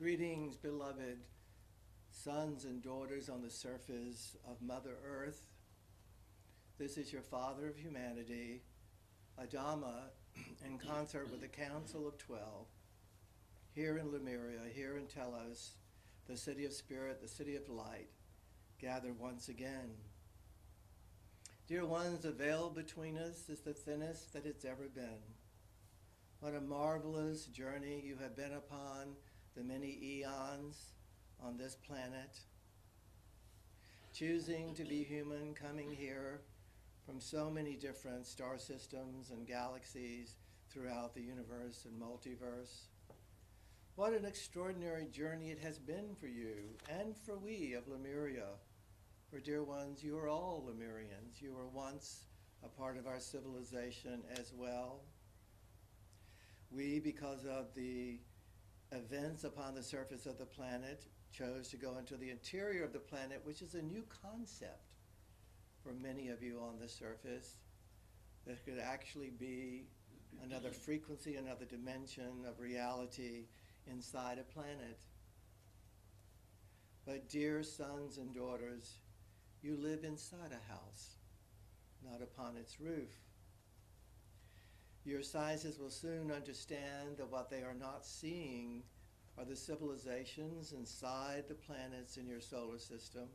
Greetings, beloved sons and daughters on the surface of Mother Earth. This is your Father of Humanity, Adama, in concert with the Council of 12, here in Lemuria, here in Telos, the city of spirit, the city of light, gathered once again. Dear ones, the veil between us is the thinnest that it's ever been. What a marvelous journey you have been upon the many eons on this planet, choosing to be human, coming here from so many different star systems and galaxies throughout the universe and multiverse. What an extraordinary journey it has been for you and for we of Lemuria. For dear ones, you are all Lemurians. You were once a part of our civilization as well. We, because of the events upon the surface of the planet, chose to go into the interior of the planet, which is a new concept for many of you on the surface. There could actually be another frequency, another dimension of reality inside a planet. But dear sons and daughters, you live inside a house, not upon its roof. Your sciences will soon understand that what they are not seeing are the civilizations inside the planets in your solar system.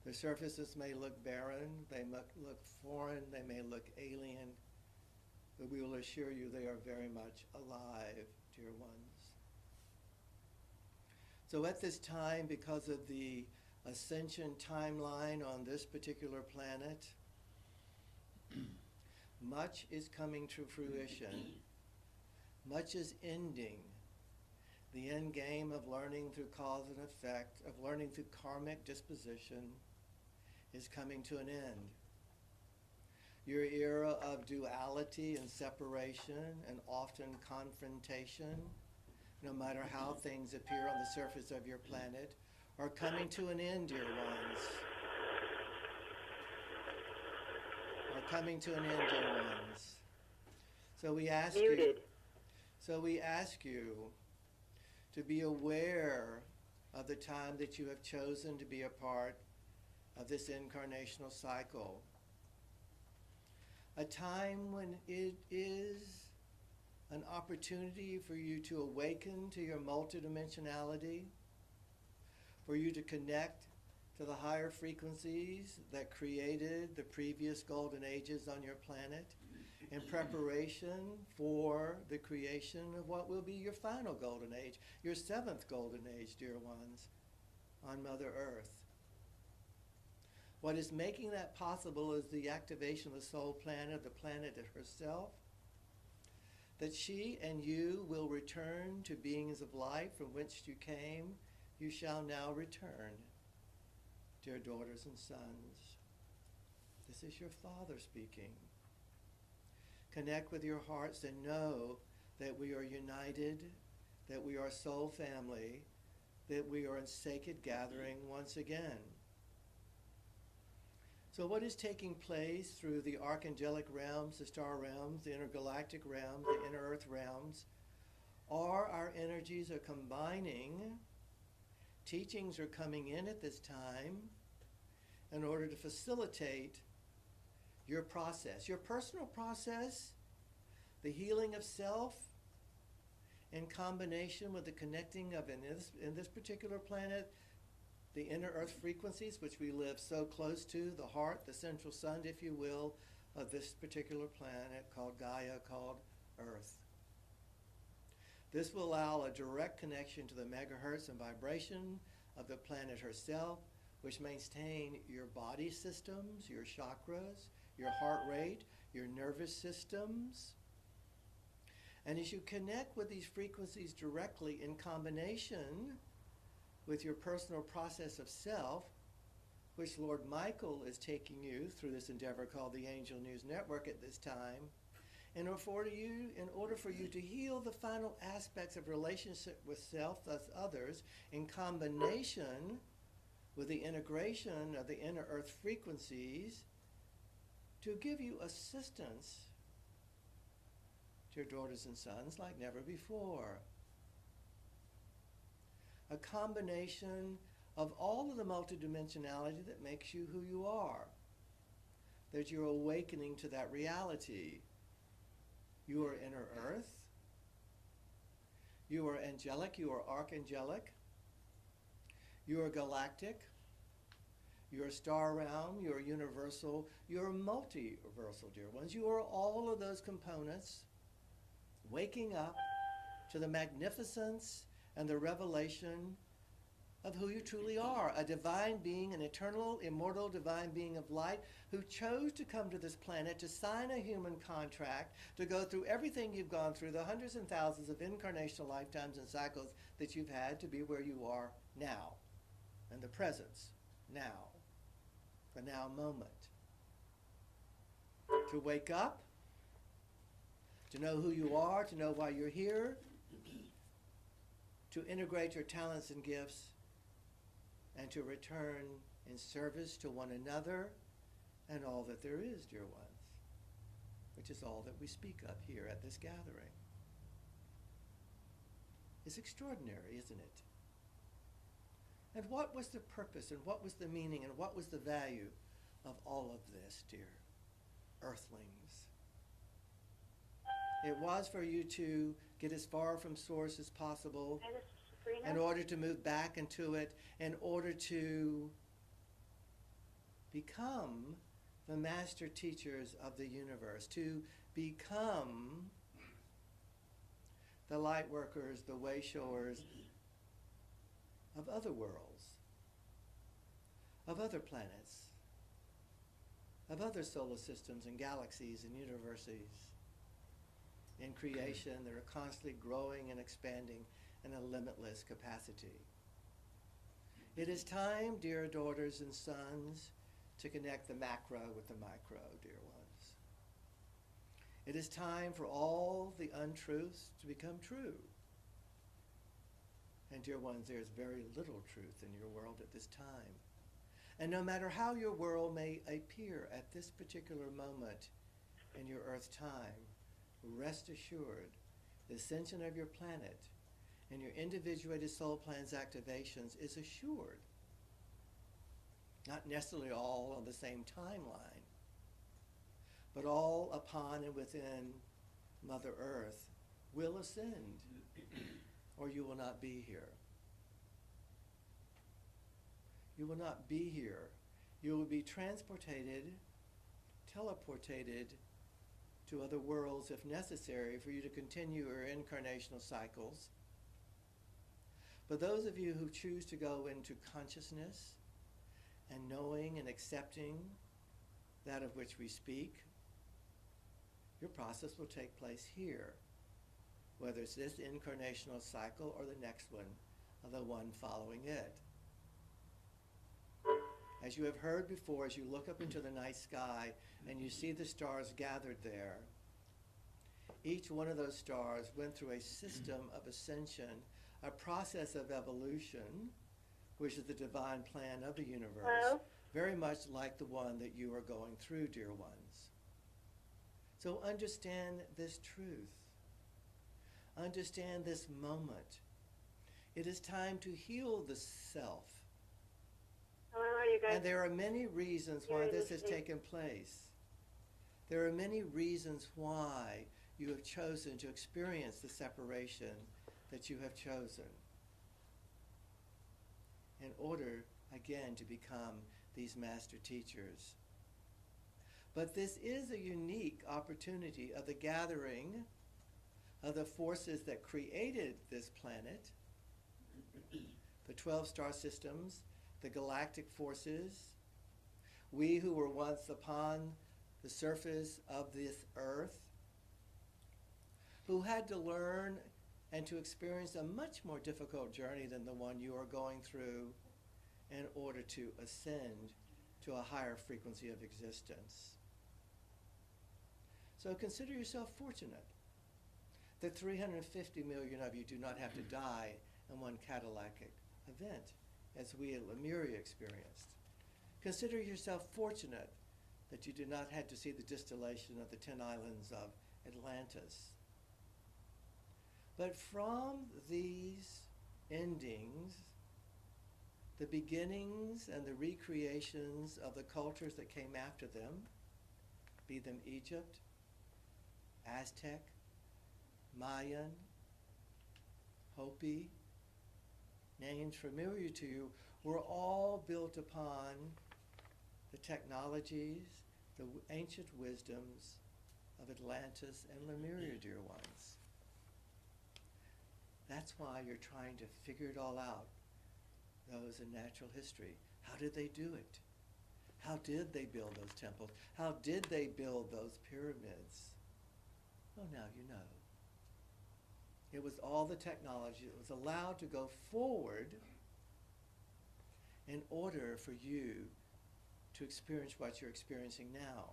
The surfaces may look barren, they may look foreign, they may look alien, but we will assure you they are very much alive, dear ones. So at this time, because of the ascension timeline on this particular planet, much is coming to fruition. Much is ending. The end game of learning through cause and effect, of learning through karmic disposition, is coming to an end. Your era of duality and separation and often confrontation, no matter how things appear on the surface of your planet, are coming to an end, dear ones. Are coming to an end, dear ones. So we ask you to be aware of the time that you have chosen to be a part of this incarnational cycle. A time when it is an opportunity for you to awaken to your multidimensionality, for you to connect to the higher frequencies that created the previous golden ages on your planet in preparation for the creation of what will be your final golden age, your seventh golden age, dear ones, on Mother Earth. What is making that possible is the activation of the soul planet, the planet herself, that she and you will return to beings of light from which you came. You shall now return, dear daughters and sons. This is your Father speaking. Connect with your hearts and know that we are united, that we are soul family, that we are in sacred gathering once again. So what is taking place through the archangelic realms, the star realms, the intergalactic realms, the inner earth realms, are our energies are combining. Teachings are coming in at this time in order to facilitate your process, your personal process, the healing of self, in combination with the connecting of, in this particular planet, the inner earth frequencies, which we live so close to, the heart, the central sun, if you will, of this particular planet called Gaia, called Earth. This will allow a direct connection to the megahertz and vibration of the planet herself, which maintain your body systems, your chakras, your heart rate, your nervous systems. And as you connect with these frequencies directly in combination with your personal process of self, which Lord Michael is taking you through this endeavor called the Angel News Network at this time, in order for you to heal the final aspects of relationship with self, thus others, in combination with the integration of the inner earth frequencies, to give you assistance, dear daughters and sons, like never before. a combination of all of the multidimensionality that makes you who you are. That you're awakening to that reality. You are inner earth. You are angelic. You are archangelic. You are galactic. You are star realm. You are universal. You are multiversal, dear ones. You are all of those components waking up to the magnificence and the revelation of who you truly are, a divine being, an eternal, immortal, divine being of light who chose to come to this planet to sign a human contract, to go through everything you've gone through, the hundreds and thousands of incarnational lifetimes and cycles that you've had to be where you are now, in the presence, now, the now moment. To wake up, to know who you are, to know why you're here, to integrate your talents and gifts, and to return in service to one another and all that there is, dear ones, which is all that we speak of here at this gathering. It's extraordinary, isn't it? And what was the purpose, and what was the meaning, and what was the value of all of this, dear earthlings? It was for you to get as far from source as possible, in order to move back into it, in order to become the master teachers of the universe, to become the light workers, the way showers of other worlds, of other planets, of other solar systems and galaxies and universes in creation that are constantly growing and expanding in a limitless capacity. It is time, dear daughters and sons, to connect the macro with the micro, dear ones. It is time for all the untruths to become true. And dear ones, there's very little truth in your world at this time. And no matter how your world may appear at this particular moment in your earth time, rest assured, the ascension of your planet and your individuated soul plans activations is assured. Not necessarily all on the same timeline, but all upon and within Mother Earth will ascend, or you will not be here. You will not be here. You will be transported, teleportated to other worlds if necessary for you to continue your incarnational cycles. But those of you who choose to go into consciousness and knowing and accepting that of which we speak, your process will take place here, whether it's this incarnational cycle or the next one, or the one following it. As you have heard before, as you look up into the night sky and you see the stars gathered there, each one of those stars went through a system of ascension, a process of evolution, which is the divine plan of the universe, Hello? very much like the one that you are going through, dear ones. So understand this truth. Understand this moment. It is time to heal the self. Hello, are you guys? And there are many reasons why this has taken place. There are many reasons why you have chosen to experience the separation that you have chosen in order, again, to become these master teachers. But this is a unique opportunity of the gathering of the forces that created this planet, the 12 star systems, the galactic forces, we who were once upon the surface of this earth, who had to learn and to experience a much more difficult journey than the one you are going through in order to ascend to a higher frequency of existence. So consider yourself fortunate that 350 million of you do not have to die in one cataclysmic event, as we at Lemuria experienced. Consider yourself fortunate that you did not have to see the distillation of the 10 islands of Atlantis. But from these endings, the beginnings and the recreations of the cultures that came after them, be them Egypt, Aztec, Mayan, Hopi, names familiar to you, were all built upon the technologies, the ancient wisdoms of Atlantis and Lemuria, dear ones. That's why you're trying to figure it all out, those in natural history. How did they do it? How did they build those temples? How did they build those pyramids? Well, now you know. It was all the technology that was allowed to go forward in order for you to experience what you're experiencing now.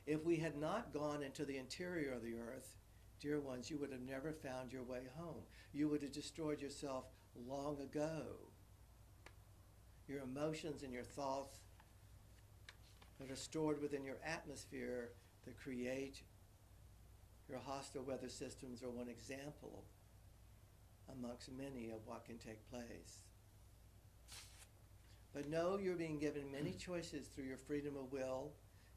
If we had not gone into the interior of the earth, dear ones, you would have never found your way home. You would have destroyed yourself long ago. Your emotions and your thoughts that are stored within your atmosphere that create your hostile weather systems are one example amongst many of what can take place. But know you're being given many choices through your freedom of will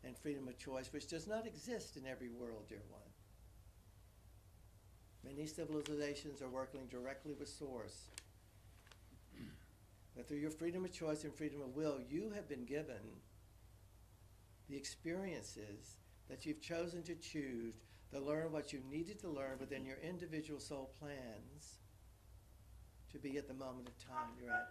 and freedom of choice, which does not exist in every world, dear one. Many civilizations are working directly with Source. But through your freedom of choice and freedom of will, you have been given the experiences that you've chosen to choose to learn what you needed to learn within your individual soul plans to be at the moment of time you're at